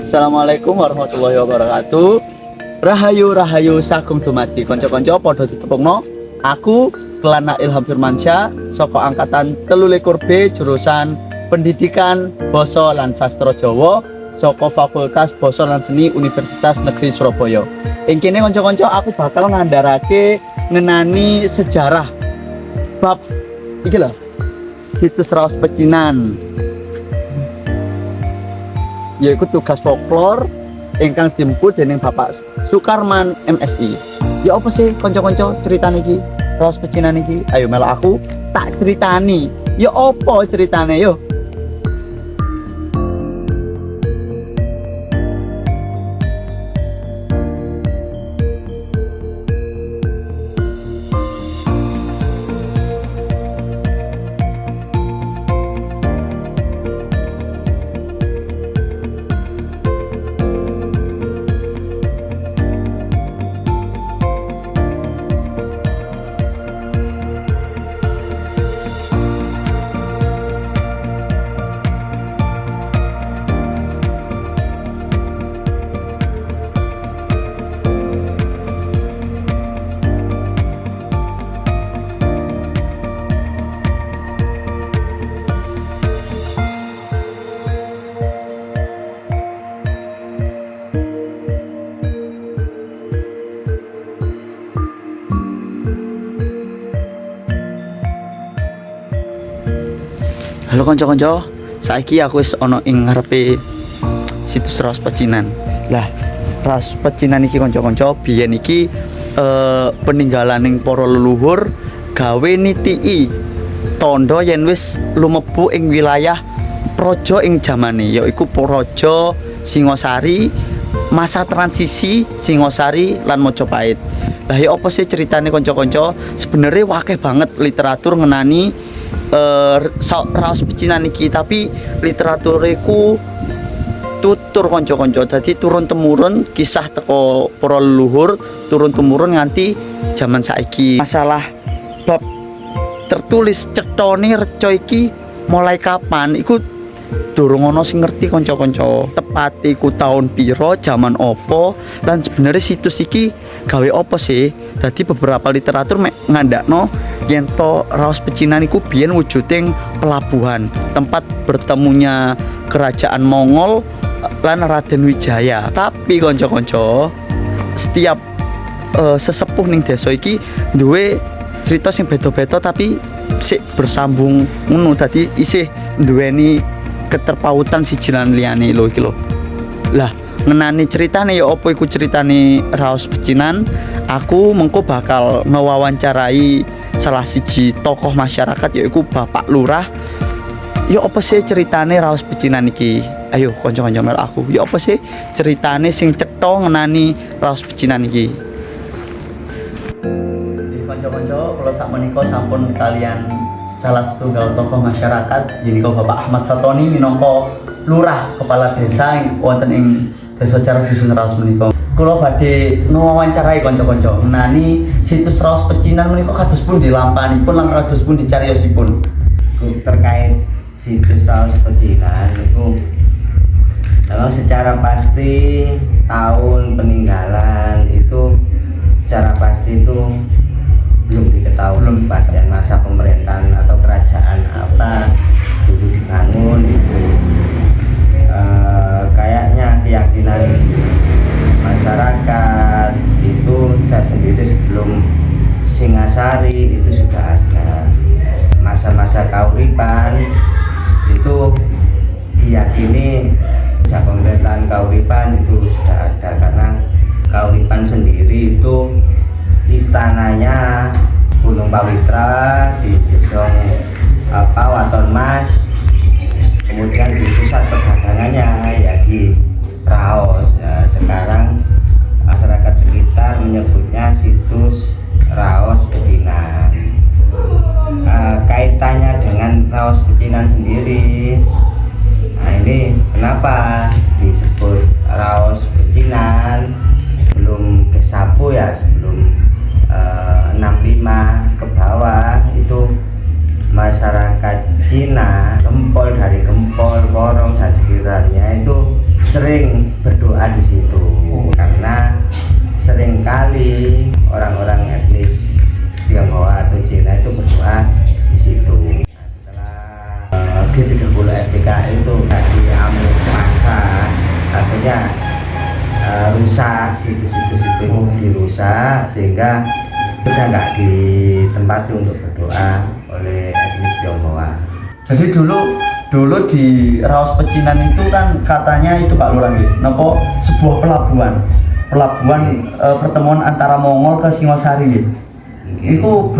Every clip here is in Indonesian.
Assalamualaikum warahmatullahi wabarakatuh. Rahayu rahayu sakum dumadi konco-konco padha ditepungno. Aku Kelana Ilham Firmansyah saka angkatan 13B jurusan Pendidikan Basa lan Sastra Jawa saka Fakultas Basa lan Seni Universitas Negeri Surabaya. Ing kene konco-konco aku bakal ngandharake ngenani sejarah bab iki lho. Situs Raos Pecinan. Yaitu tugas folklor ingkang dimpu dening Bapak Sukarman MSI. Ya apa sih kanca-kanca ceritane iki? Raos Pecinan iki. Ayo melok aku tak ceritani. Ya apa ceritane yo? Halo kanca-kanca, saiki aku wis ana ing ngarepe situs Raos Pecinan. Lah, Raos Pecinan iki kanca-kanca biyen iki peninggalaning para leluhur gawe nitiki tandha yen wis lumebu ing wilayah praja ing jamane, yaiku Praja Singosari, masa transisi Singosari lan Mojopahit. Lah ya apa sih ceritane kanca-kanca? Sebenarnya wakeh banget literatur ngenani Raos Pecinan iki, tapi literaturiku tutur kanca-kanca. Dadi turun temurun kisah teko para leluhur, turun temurun nganti zaman saiki. Masalah bab tertulis cetone reca iki mulai kapan iku durung ana sing ngerti kanca-kanca. Tepate iku taun pira, jaman apa, lan sebenarnya situs iki gawe apa sih? Dadi beberapa literatur mek ngandakno yen to Raos Pecinan iku biyen wujuding pelabuhan, tempat bertemunya kerajaan Mongol lan Raden Wijaya. Tapi kanca-kanca, setiap sesepuh ning desa iki duwe cerita sing beda-beda tapi sik bersambung ngono. Dadi isih duweni keterpautan siji lan liyane lho iki lho. Lah, ngenani ceritane ya apa iku ceritane Raos Pecinan? Aku mengko bakal mewawancarai salah siji tokoh masyarakat yaiku Bapak Lurah. Ya apa sih ceritane Raos Pecinan iki? Ayo kanca-kanca mel aku. Ya apa sih ceritane sing cetha ngenani Raos Pecinan iki? Kanca-kanca, kula sakmenika sampun kalian salah setunggal tokoh masyarakat jinika Bapak Ahmad Fatoni minangka Lurah kepala desa wonten ing Desa Carah Dusun Raos menika. Kula badhe mewawancarai kanca-kanca ngenani situs Raos Pecinan menika kados pundi lampanipun lan kados pundi cariyosipun. Terkait situs Raos Pecinan itu memang secara pasti tahun peninggalan itu secara pasti itu belum diketahui kepastian masa pemerintahan atau kerajaan apa dulu dibangun itu. Kayaknya keyakinan masyarakat itu saya sendiri sebelum Singasari itu sudah ada. Masa-masa kauripan itu diyakini sejak pemerintahan kauripan itu sudah ada, karena kauripan sendiri itu istananya Gunung Pawitra di gedung Waton Mas, kemudian di pusat perdagangannya ya di Raos. Nah, sekarang masyarakat sekitar menyebutnya situs Raos Pecinan. Kaitannya dengan Raos Pecinan sendiri, nah ini kenapa disebut Raos Pecinan? Sebelum Gestapo ya, sebelum 65 ke bawah itu masyarakat Cina, Gempol, dari Gempol, Porong dan sekitarnya itu sering berdoa di situ karena seringkali orang-orang etnis Tionghoa atau Cina itu berdoa di situ. Setelah G30 SPKI itu tadi amuk masa, akhirnya rusak, situs-situs itu dirusak sehingga sudah nggak ditempati untuk berdoa oleh etnis Tionghoa. Jadi dulu di Raos Pecinan itu kan katanya itu Pak Lurah nggih, napa sebuah pelabuhan pertemuan antara Mongol ke Singosari nggih. Iku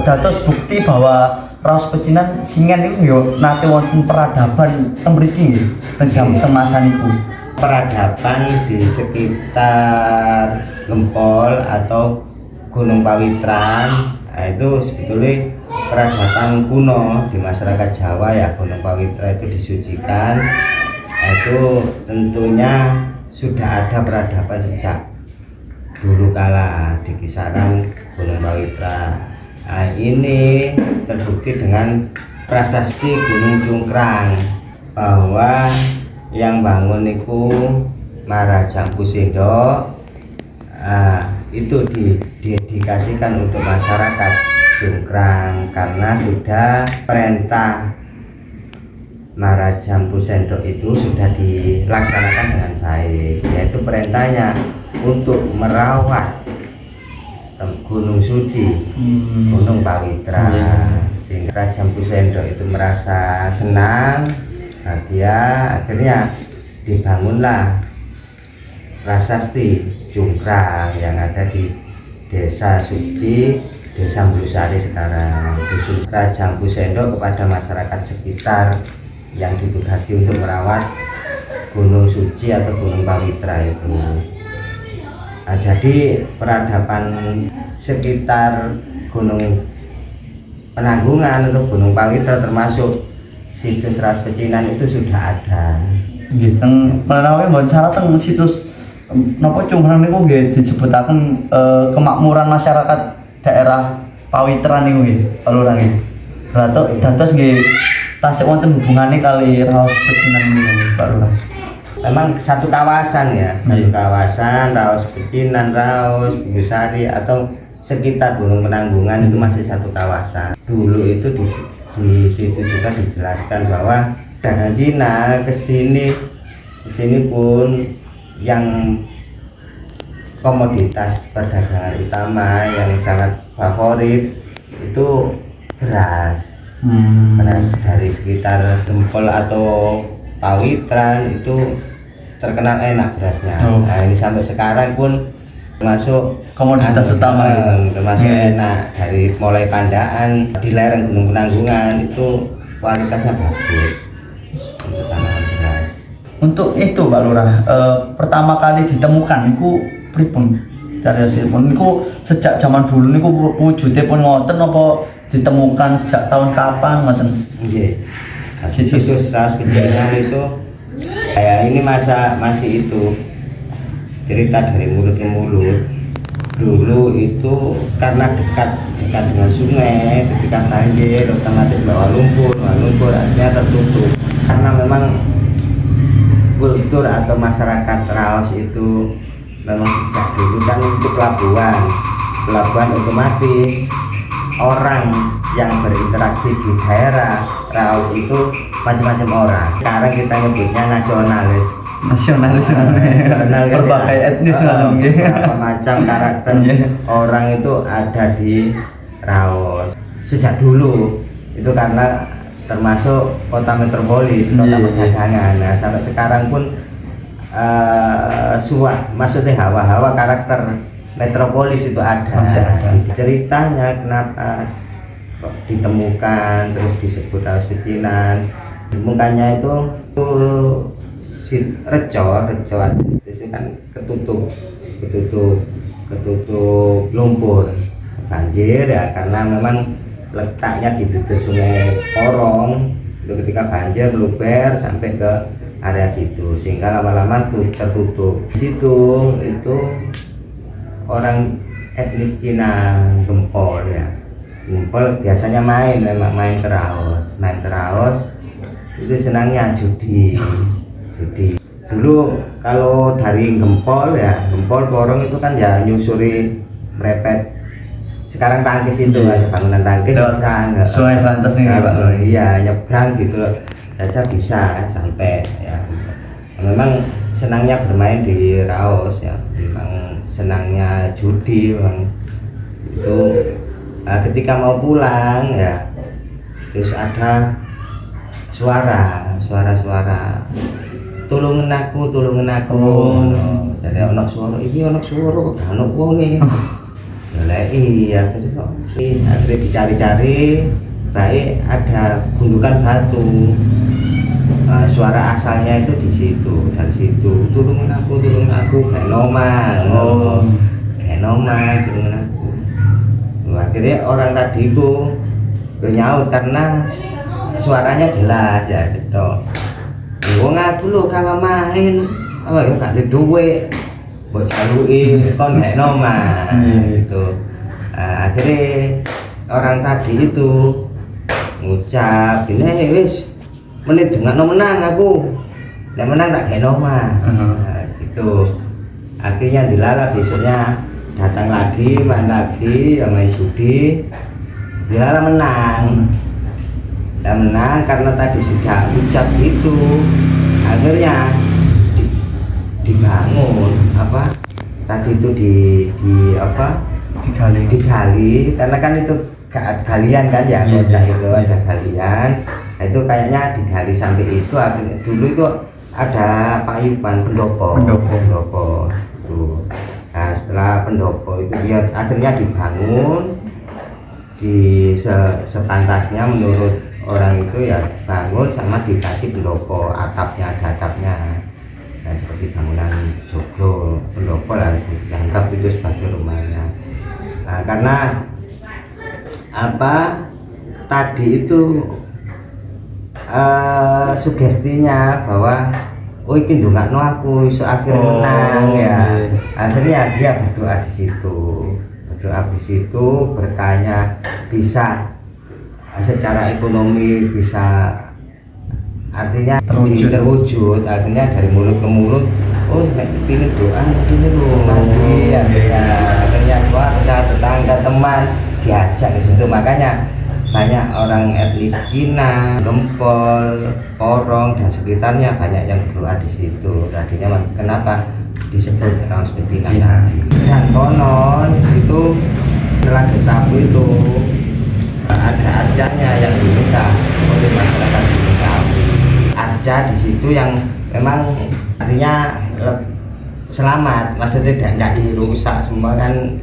dados bukti bahwa Raos Pecinan Singen niku yo nate wonten peradaban teng mriki nggih, teng masa niku. Peradaban di sekitar Gempol atau Gunung Pawitran, nah itu sebetulnya peradaban kuno di masyarakat Jawa ya. Gunung Pawitra itu disucikan, nah itu tentunya sudah ada peradaban sejak dulu kala di kisaran Gunung Pawitra. Nah ini terbukti dengan prasasti Gunung Cungkrang bahwa yang bangun itu Marajampu Sendok. Itu didedikasikan untuk masyarakat Cungkrang karena sudah perintah Marajampu Sendok itu sudah dilaksanakan dengan baik, yaitu perintahnya untuk merawat Gunung Suci, Gunung Pawitra. Sehingga Marajampu Sendok itu merasa senang, bahagia, akhirnya dibangunlah prasasti Cungkrang yang ada di Desa Suci, Desa Mblusari sekarang. Dusun Marajampu Sendok kepada masyarakat sekitar yang ditugasi untuk merawat Gunung Suci atau Gunung Pawitra itu. Nah, jadi peradaban sekitar Gunung Penanggungan atau Gunung Pawitra termasuk situs Raos Pecinan itu sudah ada. Nggih, teng menawi mboten salah teng situs napa Cungkrang niku nggih disebutaken kemakmuran masyarakat daerah Pawitran niku nggih, Pak Lurah nggih. Dados nggih tasih wonten hubungane kali Raos Pecinan niku, Pak Lurah. Memang satu kawasan ya, satu kawasan Raos Pecinan, Raos, Mblusari atau sekitar Gunung Penanggungan itu masih satu kawasan. Dulu itu di situ juga dijelaskan bahwa dagang Cina ke sini pun yang komoditas perdagangan utama yang sangat favorit itu beras. Beras dari sekitar Gempol atau Pawitran itu terkenal enak berasnya. Nah, ini sampai sekarang pun termasuk komoditas utama, termasuk enak. Dari mulai Pandaan di lereng Gunung Penanggungan itu kualitasnya bagus untuk tanaman beras. Untuk itu Pak Lurah, pertama kali ditemukan niku pripun cariyosipun niku sejak zaman dulu niku wujudipun ngoten apa ditemukan sejak tahun kapan ngoten? Nggih. Situs Raos Pecinan itu kayak ini masih itu cerita dari mulut ke mulut. Dulu itu karena dekat dengan sungai, ketika banjir otomatis bawa lumpur akhirnya tertutup. Karena memang kultur atau masyarakat Raos itu memang sejak dulu kan itu pelabuhan otomatis orang yang berinteraksi di daerah Raos itu macam-macam orang. Sekarang kita nyebutnya nasionalis berbagai etnis berbagai macam karakter orang itu ada di Raos sejak dulu itu karena termasuk kota metropolis, kota perdagangan. Nah, sampai sekarang pun maksudnya hawa-hawa karakter metropolis itu ada. Ceritanya kenapa kok ditemukan terus disebut Raos Pecinan. Ditemukannya itu reco itu kan ketutup lumpur banjir ya, karena memang letaknya di bibir sungai Porong itu ketika banjir meluber sampai ke area situ sehingga lama-lama tertutup. Di situ itu orang etnis Cina Gempol ya. Gempol biasanya memang main ke Raos itu senangnya judi. Dulu dulu kalau dari Gempol ya, Gempol Porong itu kan ya nyusuri merepet. Sekarang Tangkis itu ada bangunan Tangkis nyebrang. Sungai Berantas nih Pak. Iya, nyebrang gitu saja bisa sampai ya. Memang senangnya bermain di Raos ya, memang senangnya judi memang itu. Ketika mau pulang ya, terus ada suara tulungan aku jadi ono suara iki ono suara gak ono wonge iya akhirnya dicari-cari baik ada gundukan batu. Suara asalnya itu di situ, dari situ tulungan aku kayak normal tulungan aku. Akhirnya orang tadi itu nyaut karena suaranya jelas ya gitu. Wong aku lho kalau main apa ya gak ada duit mbok jaluki kon gak normal gitu. Akhirnya orang tadi itu ngucap gini, wis menit dengan menang aku nek menang tak gak normal. Gitu. Akhirnya dilala besoknya datang lagi main judi, dilala menang karena tadi sudah ucap itu. Akhirnya dibangun apa tadi itu digali karena kan itu galian kan ya, kota itu ada galian. Nah, itu kayaknya digali sampai itu. Akhirnya dulu itu ada payuban pendopo. Tuh. Nah, setelah pendopo itu ya akhirnya dibangun di sepantasnya menurut orang itu ya, bangun sama dikasih pendopo, atapnya ada atapnya. Nah, seperti bangunan joglo pendopo lah, dianggap itu sebagai rumahnya. Nah, karena apa tadi itu sugestinya bahwa oh iki ndongakno aku iso akhirnya menang ya. Akhirnya dia berdoa di situ, berkahnya bisa secara ekonomi bisa artinya terwujud. Akhirnya dari mulut ke mulut, oh pilih doa ini loh mandi ya. Akhirnya keluarga, tetangga, teman diajak ke situ. Makanya banyak orang etnis Cina, Gempol, Porong dan sekitarnya banyak yang berdoa di situ. Tadinya kenapa disebut Raos Pecinan tadi. Dan konon itu setelah ditapu itu ada arcanya yang diminta oleh masyarakat Gunung Kawi. Arca di situ yang memang artinya selamat, maksudnya tidak dirusak semua kan.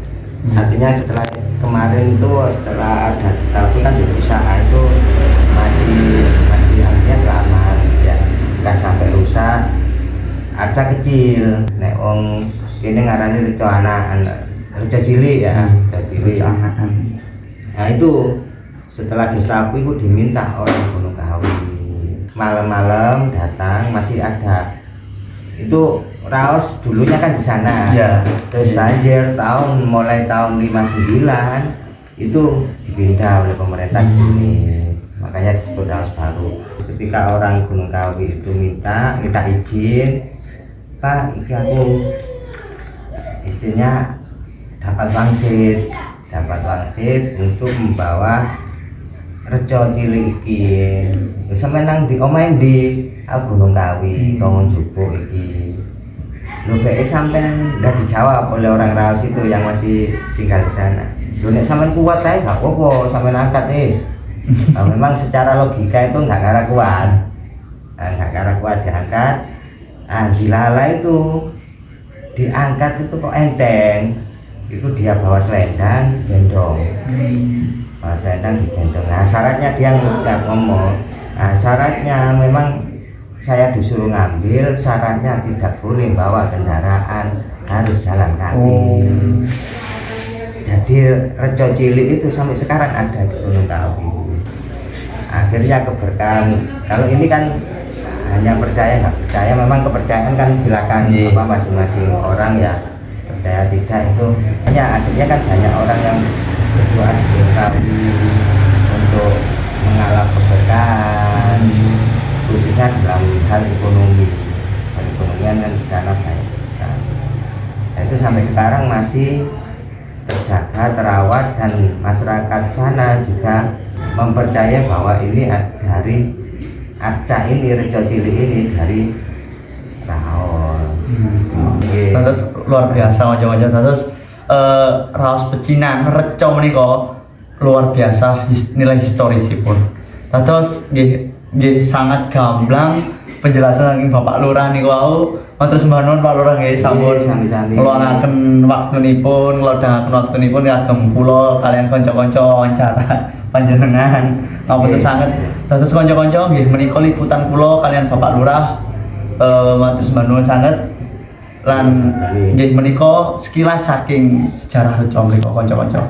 Artinya setelah kemarin itu setelah ada tapi kan dirusak itu masih artinya selamat ya, nggak sampai rusak. Arca kecil nek wong kene ngarani reca reca cilik ya, reca cilik. Nah itu setelah disapu itu diminta orang Gunung Kawi malam-malam datang, masih ada itu Raos dulunya kan di sana ya. Terus banjir mulai tahun 59 itu dipindah oleh pemerintah di sini, makanya disebut Raos baru. Ketika orang Gunung Kawi itu minta izin, Pak, iki aku istrinya dapat wangsit untuk membawa reco cilik iki. Wis sampe nang di omahe di Gunung Kawi, Kongon Jubo iki. Lho kayaknya sampean udah dijawab oleh orang Raos itu yang masih tinggal di sana. Lho nek sampean kuat saya gak apa-apa, sampean angkat Nah, memang secara logika itu nggak karena kuat diangkat. Dilala itu diangkat itu kok enteng. Itu dia bawa selendang gendong. Bawa selendang digendong. Nah, syaratnya dia ngomong. Nah, syaratnya memang saya disuruh ngambil, syaratnya tidak boleh bawa kendaraan, harus jalan kaki. Jadi reco cilik itu sampai sekarang ada di Gunung Kawi. Akhirnya keberkahan. Kalau ini kan hanya percaya nggak percaya, memang kepercayaan kan silakan masing-masing orang ya, percaya tidak itu. Akhirnya kan banyak orang yang berdoa di Gunung Kawi untuk mengalami keberkahan, khususnya dalam hal ekonomi. Perekonomian sampai sekarang masih terjaga, terawat, dan masyarakat sana juga mempercaya bahwa ini dari arca ini, Rejo Cilik ini dari Raos. Terus luar biasa kanca-kanca. Terus Raos Pecinan Reco menika luar biasa nilai historisipun. Terus nggih sangat gamblang penjelasan saking Bapak Lurah niku wau. Matur sembah nuwun Pak Lurah nggih sampun ngeluangaken waktunipun, nglodhangaken waktunipun kagem kula kalian kanca-kanca wawancara panjenengan. Ngapunten sanget. Terus kanca-kanca nggih menika liputan kula kalian Bapak Lurah matur sembah nuwun sanget. Lan nggih menika sekilas saking sejarah Reco mriku kanca-kanca.